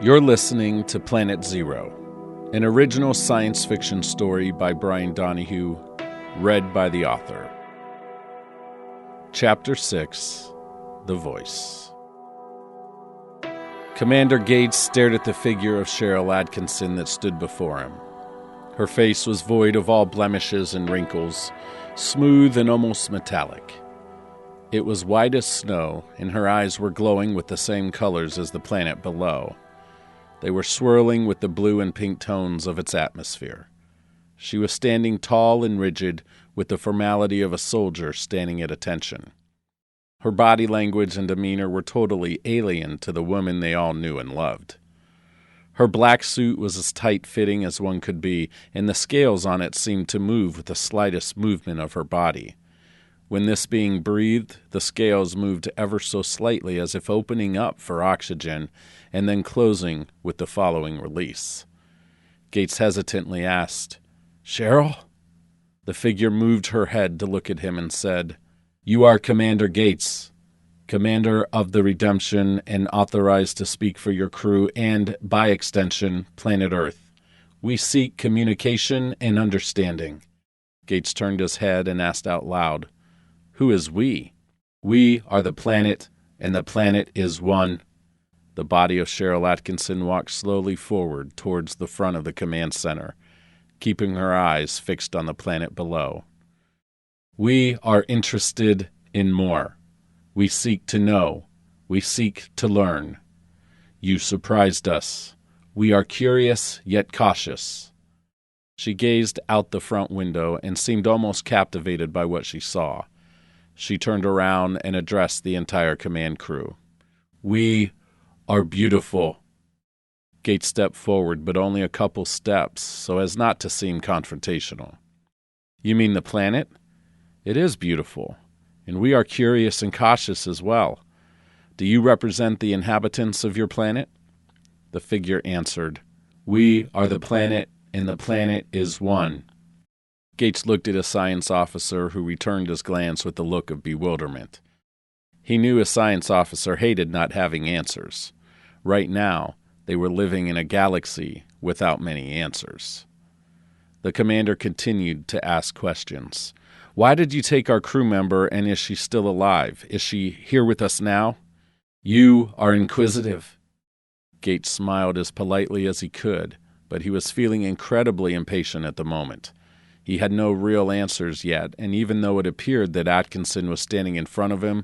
You're listening to Planet Zero, an original science fiction story by Brian Donahue, read by the author. Chapter 6, The Voice. Commander Gates stared at the figure of Cheryl Atkinson that stood before him. Her face was void of all blemishes and wrinkles, smooth and almost metallic. It was white as snow, and her eyes were glowing with the same colors as the planet below. They were swirling with the blue and pink tones of its atmosphere. She was standing tall and rigid, with the formality of a soldier standing at attention. Her body language and demeanor were totally alien to the woman they all knew and loved. Her black suit was as tight-fitting as one could be, and the scales on it seemed to move with the slightest movement of her body. When this being breathed, the scales moved ever so slightly as if opening up for oxygen and then closing with the following release. Gates hesitantly asked, "Cheryl?" The figure moved her head to look at him and said, "You are Commander Gates, Commander of the Redemption and authorized to speak for your crew and, by extension, planet Earth. We seek communication and understanding." Gates turned his head and asked out loud, "Who is we?" "We are the planet, and the planet is one." The body of Cheryl Atkinson walked slowly forward towards the front of the command center, keeping her eyes fixed on the planet below. "We are interested in more. We seek to know. We seek to learn. You surprised us. We are curious yet cautious." She gazed out the front window and seemed almost captivated by what she saw. She turned around and addressed the entire command crew. "We are beautiful." Gates stepped forward, but only a couple steps, so as not to seem confrontational. "You mean the planet? It is beautiful, and we are curious and cautious as well. Do you represent the inhabitants of your planet?" The figure answered, "We are the planet, and the planet is one." Gates looked at a science officer who returned his glance with a look of bewilderment. He knew a science officer hated not having answers. Right now, they were living in a galaxy without many answers. The commander continued to ask questions. "Why did you take our crew member, and is she still alive? Is she here with us now?" "You are inquisitive." Gates smiled as politely as he could, but he was feeling incredibly impatient at the moment. He had no real answers yet, and even though it appeared that Atkinson was standing in front of him,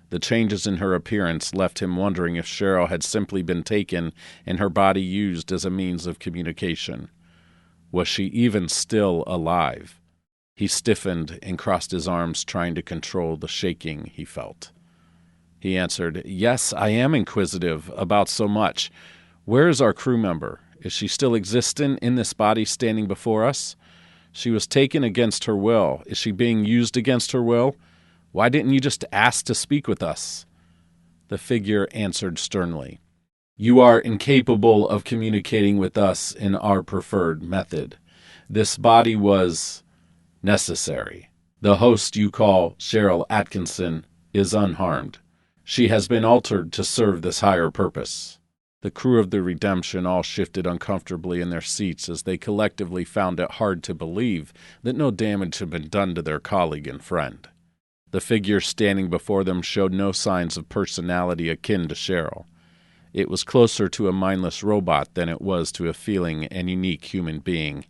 the changes in her appearance left him wondering if Cheryl had simply been taken and her body used as a means of communication. Was she even still alive? He stiffened and crossed his arms, trying to control the shaking he felt. He answered, "Yes, I am inquisitive about so much. Where is our crew member? Is she still existent in this body standing before us? She was taken against her will. Is she being used against her will? Why didn't you just ask to speak with us?" The figure answered sternly, "You are incapable of communicating with us in our preferred method. This body was necessary. The host you call Cheryl Atkinson is unharmed. She has been altered to serve this higher purpose." The crew of the Redemption all shifted uncomfortably in their seats as they collectively found it hard to believe that no damage had been done to their colleague and friend. The figure standing before them showed no signs of personality akin to Cheryl. It was closer to a mindless robot than it was to a feeling and unique human being.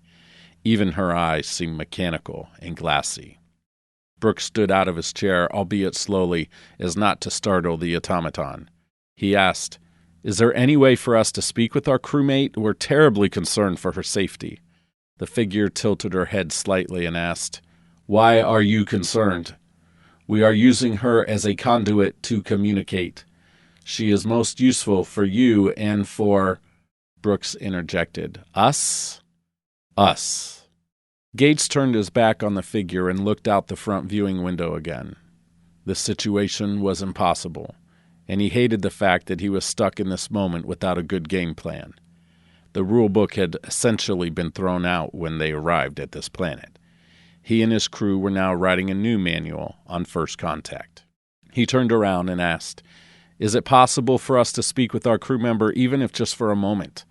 Even her eyes seemed mechanical and glassy. Brooks stood out of his chair, albeit slowly, as not to startle the automaton. He asked, "Is there any way for us to speak with our crewmate? We're terribly concerned for her safety." The figure tilted her head slightly and asked, "Why are you concerned?" "We are using her as a conduit to communicate. She is most useful for you and for—" Brooks interjected, "Us?" "Us." Gates turned his back on the figure and looked out the front viewing window again. The situation was impossible, and he hated the fact that he was stuck in this moment without a good game plan. The rulebook had essentially been thrown out when they arrived at this planet. He and his crew were now writing a new manual on first contact. He turned around and asked, Is it possible for us to speak with our crew member, even if just for a moment?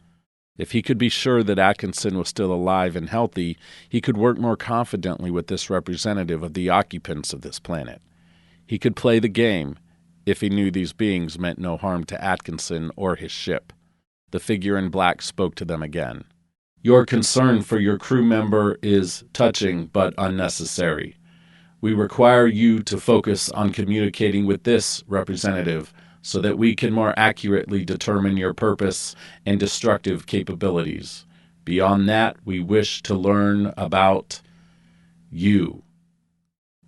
If he could be sure that Atkinson was still alive and healthy, he could work more confidently with this representative of the occupants of this planet. He could play the game if he knew these beings meant no harm to Atkinson or his ship. The figure in black spoke to them again. Your concern for your crew member is touching but unnecessary. We require you to focus on communicating with this representative so that we can more accurately determine your purpose and destructive capabilities. Beyond that, we wish to learn about you.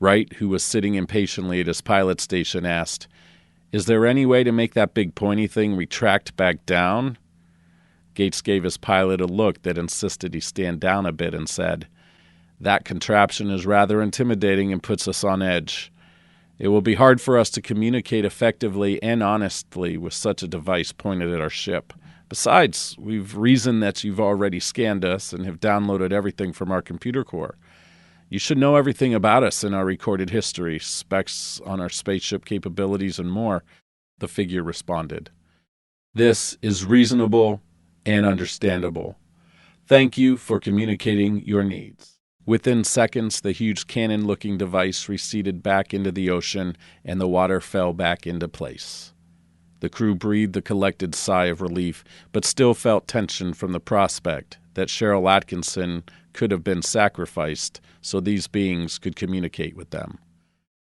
Wright, who was sitting impatiently at his pilot station, asked, Is there any way to make that big pointy thing retract back down? Gates gave his pilot a look that insisted he stand down a bit and said, That contraption is rather intimidating and puts us on edge. It will be hard for us to communicate effectively and honestly with such a device pointed at our ship. Besides, we've reasoned that you've already scanned us and have downloaded everything from our computer core. You should know everything about us in our recorded history, specs on our spaceship capabilities, and more, the figure responded. This is reasonable and understandable. Thank you for communicating your needs. Within seconds, the huge cannon-looking device receded back into the ocean, and the water fell back into place. The crew breathed a collected sigh of relief, but still felt tension from the prospect that Cheryl Atkinson could have been sacrificed so these beings could communicate with them.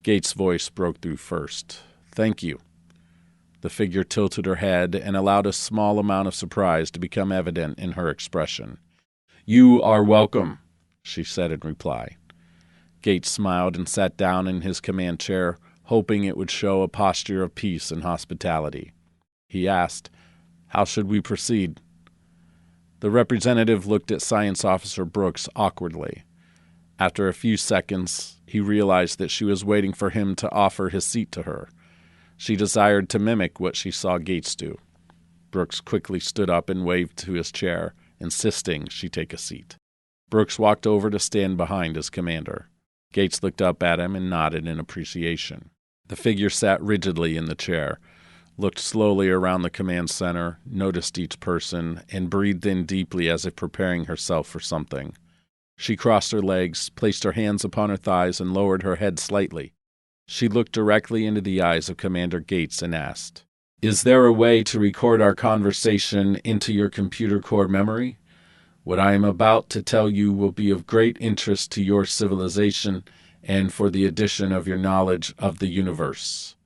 Gates' voice broke through first. Thank you. The figure tilted her head and allowed a small amount of surprise to become evident in her expression. You are welcome, she said in reply. Gates smiled and sat down in his command chair, hoping it would show a posture of peace and hospitality. He asked, How should we proceed? The representative looked at Science Officer Brooks awkwardly. After a few seconds, he realized that she was waiting for him to offer his seat to her. She desired to mimic what she saw Gates do. Brooks quickly stood up and waved to his chair, insisting she take a seat. Brooks walked over to stand behind his commander. Gates looked up at him and nodded in appreciation. The figure sat rigidly in the chair, looked slowly around the command center, noticed each person, and breathed in deeply as if preparing herself for something. She crossed her legs, placed her hands upon her thighs, and lowered her head slightly. She looked directly into the eyes of Commander Gates and asked, Is there a way to record our conversation into your computer core memory? What I am about to tell you will be of great interest to your civilization and for the addition of your knowledge of the universe.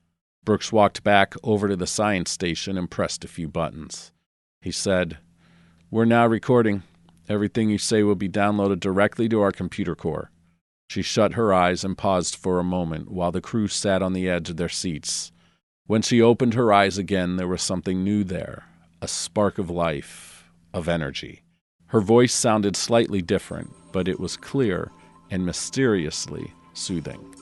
Brooks walked back over to the science station and pressed a few buttons. He said, We're now recording. Everything you say will be downloaded directly to our computer core. She shut her eyes and paused for a moment while the crew sat on the edge of their seats. When she opened her eyes again, there was something new there, a spark of life, of energy. Her voice sounded slightly different, but it was clear and mysteriously soothing.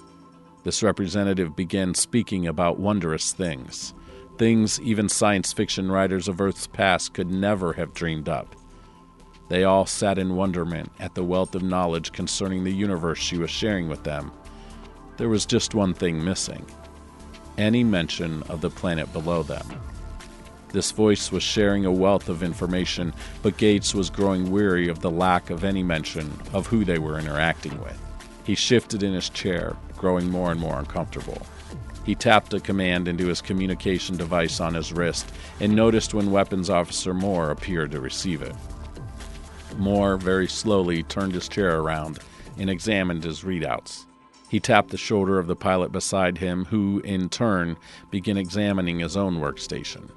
This representative began speaking about wondrous things, things even science fiction writers of Earth's past could never have dreamed up. They all sat in wonderment at the wealth of knowledge concerning the universe she was sharing with them. There was just one thing missing: any mention of the planet below them. This voice was sharing a wealth of information, but Gates was growing weary of the lack of any mention of who they were interacting with. He shifted in his chair, growing more and more uncomfortable. He tapped a command into his communication device on his wrist and noticed when Weapons Officer Moore appeared to receive it. Moore very slowly turned his chair around and examined his readouts. He tapped the shoulder of the pilot beside him, who, in turn, began examining his own workstation.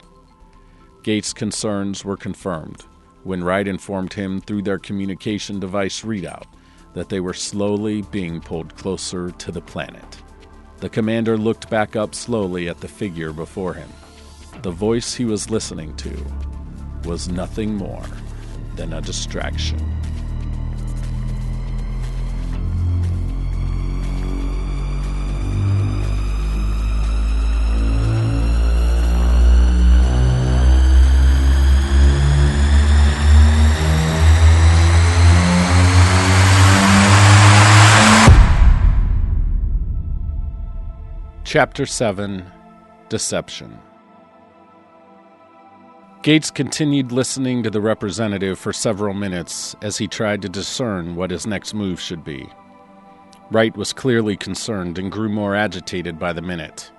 Gates' concerns were confirmed when Wright informed him through their communication device readout that they were slowly being pulled closer to the planet. The commander looked back up slowly at the figure before him. The voice he was listening to was nothing more than a distraction. Chapter 7, Deception. Gates continued listening to the representative for several minutes as he tried to discern what his next move should be. Wright was clearly concerned and grew more agitated by the minute.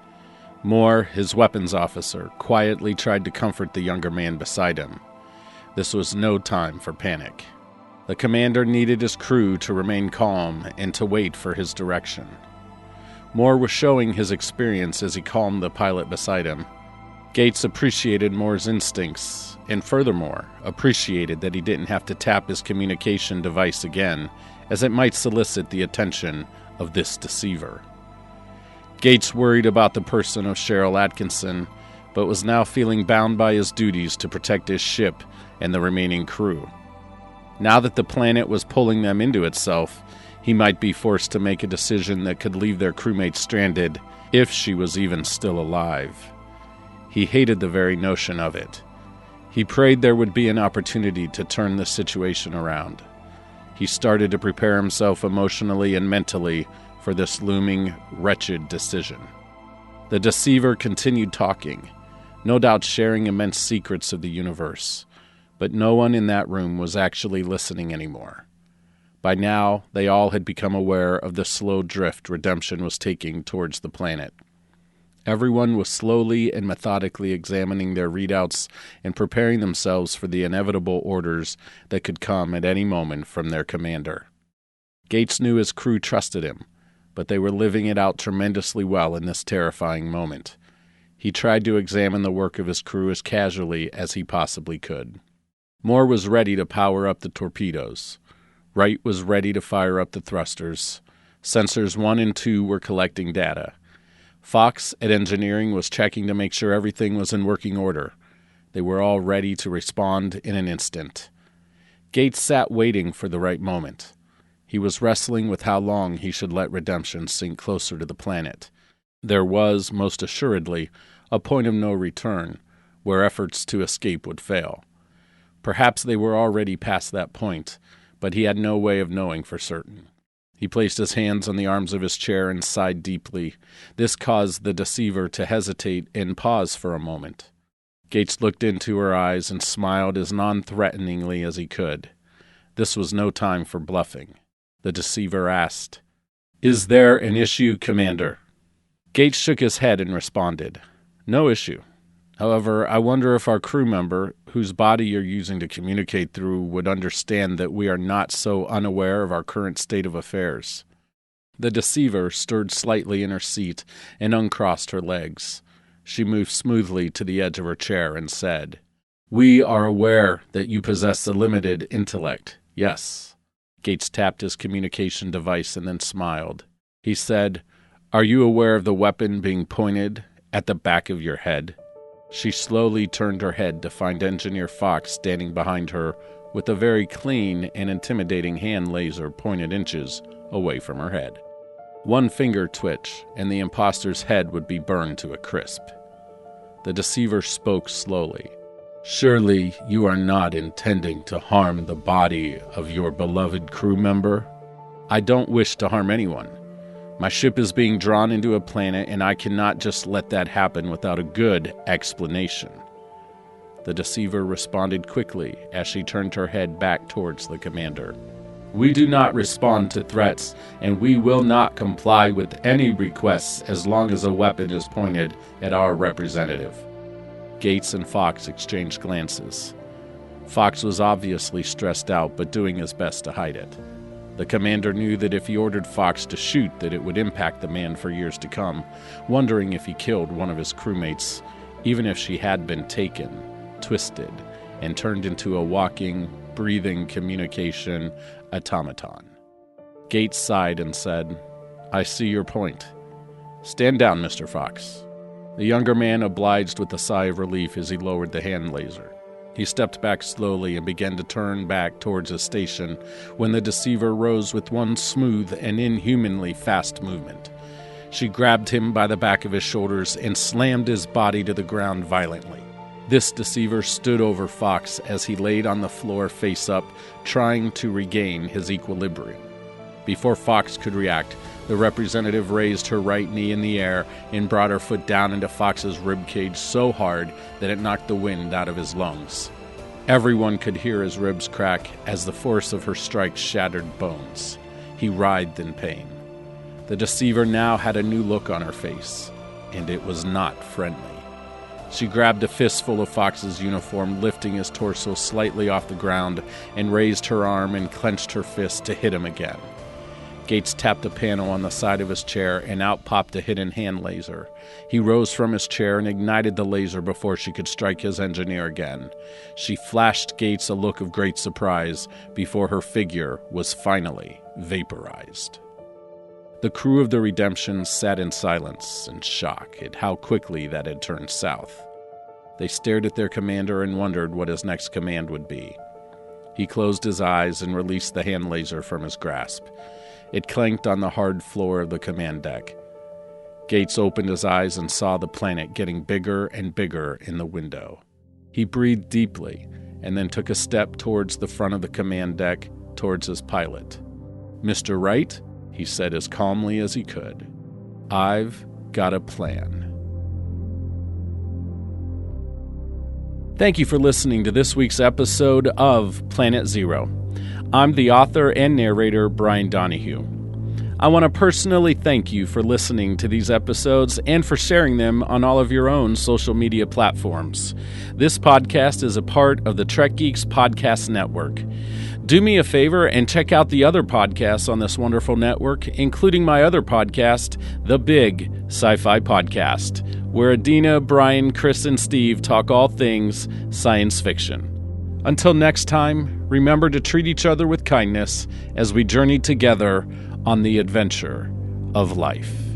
Moore, his weapons officer, quietly tried to comfort the younger man beside him. This was no time for panic. The commander needed his crew to remain calm and to wait for his direction. Moore was showing his experience as he calmed the pilot beside him. Gates appreciated Moore's instincts, and furthermore, appreciated that he didn't have to tap his communication device again, as it might solicit the attention of this deceiver. Gates worried about the person of Cheryl Atkinson, but was now feeling bound by his duties to protect his ship and the remaining crew. Now that the planet was pulling them into itself, he might be forced to make a decision that could leave their crewmates stranded, if she was even still alive. He hated the very notion of it. He prayed there would be an opportunity to turn the situation around. He started to prepare himself emotionally and mentally for this looming, wretched decision. The deceiver continued talking, no doubt sharing immense secrets of the universe, but no one in that room was actually listening anymore. By now, they all had become aware of the slow drift Redemption was taking towards the planet. Everyone was slowly and methodically examining their readouts and preparing themselves for the inevitable orders that could come at any moment from their commander. Gates knew his crew trusted him, but they were living it out tremendously well in this terrifying moment. He tried to examine the work of his crew as casually as he possibly could. Moore was ready to power up the torpedoes. Wright was ready to fire up the thrusters. Sensors 1 and 2 were collecting data. Fox at engineering was checking to make sure everything was in working order. They were all ready to respond in an instant. Gates sat waiting for the right moment. He was wrestling with how long he should let Redemption sink closer to the planet. There was, most assuredly, a point of no return, where efforts to escape would fail. Perhaps they were already past that point, but he had no way of knowing for certain. He placed his hands on the arms of his chair and sighed deeply. This caused the deceiver to hesitate and pause for a moment. Gates looked into her eyes and smiled as non-threateningly as he could. This was no time for bluffing. The deceiver asked, "Is there an issue, Commander?" Gates shook his head and responded, "No issue. However, I wonder if our crew member, whose body you're using to communicate through, would understand that we are not so unaware of our current state of affairs." The deceiver stirred slightly in her seat and uncrossed her legs. She moved smoothly to the edge of her chair and said, "We are aware that you possess a limited intellect, yes." Gates tapped his communication device and then smiled. He said, "Are you aware of the weapon being pointed at the back of your head?" She slowly turned her head to find Engineer Fox standing behind her with a very clean and intimidating hand laser pointed inches away from her head. One finger twitch, and the imposter's head would be burned to a crisp. The deceiver spoke slowly. "Surely you are not intending to harm the body of your beloved crew member?" "I don't wish to harm anyone. My ship is being drawn into a planet, and I cannot just let that happen without a good explanation." The deceiver responded quickly as she turned her head back towards the commander. "We do not respond to threats, and we will not comply with any requests as long as a weapon is pointed at our representative." Gates and Fox exchanged glances. Fox was obviously stressed out, but doing his best to hide it. The commander knew that if he ordered Fox to shoot, that it would impact the man for years to come, wondering if he killed one of his crewmates, even if she had been taken, twisted, and turned into a walking, breathing communication automaton. Gates sighed and said, "I see your point. Stand down, Mr. Fox." The younger man obliged with a sigh of relief as he lowered the hand laser. He stepped back slowly and began to turn back towards his station when the deceiver rose with one smooth and inhumanly fast movement. She grabbed him by the back of his shoulders and slammed his body to the ground violently. This deceiver stood over Fox as he laid on the floor face up, trying to regain his equilibrium. Before Fox could react, The representative raised her right knee in the air and brought her foot down into Fox's ribcage so hard that it knocked the wind out of his lungs. Everyone could hear his ribs crack as the force of her strike shattered bones. He writhed in pain. The deceiver now had a new look on her face, and it was not friendly. She grabbed a fistful of Fox's uniform, lifting his torso slightly off the ground, and raised her arm and clenched her fist to hit him again. Gates tapped a panel on the side of his chair, and out popped a hidden hand laser. He rose from his chair and ignited the laser before she could strike his engineer again. She flashed Gates a look of great surprise before her figure was finally vaporized. The crew of the Redemption sat in silence and shock at how quickly that had turned south. They stared at their commander and wondered what his next command would be. He closed his eyes and released the hand laser from his grasp. It clanked on the hard floor of the command deck. Gates opened his eyes and saw the planet getting bigger and bigger in the window. He breathed deeply and then took a step towards the front of the command deck, towards his pilot. "Mr. Wright," he said as calmly as he could, "I've got a plan." Thank you for listening to this week's episode of Planet Zero. I'm the author and narrator, Brian Donahue. I want to personally thank you for listening to these episodes and for sharing them on all of your own social media platforms. This podcast is a part of the Trek Geeks Podcast Network. Do me a favor and check out the other podcasts on this wonderful network, including my other podcast, the BIG Sci-Fi Podcast, where Adina, Brian, Chris, and Steve talk all things science fiction. Until next time, remember to treat each other with kindness as we journey together on the adventure of life.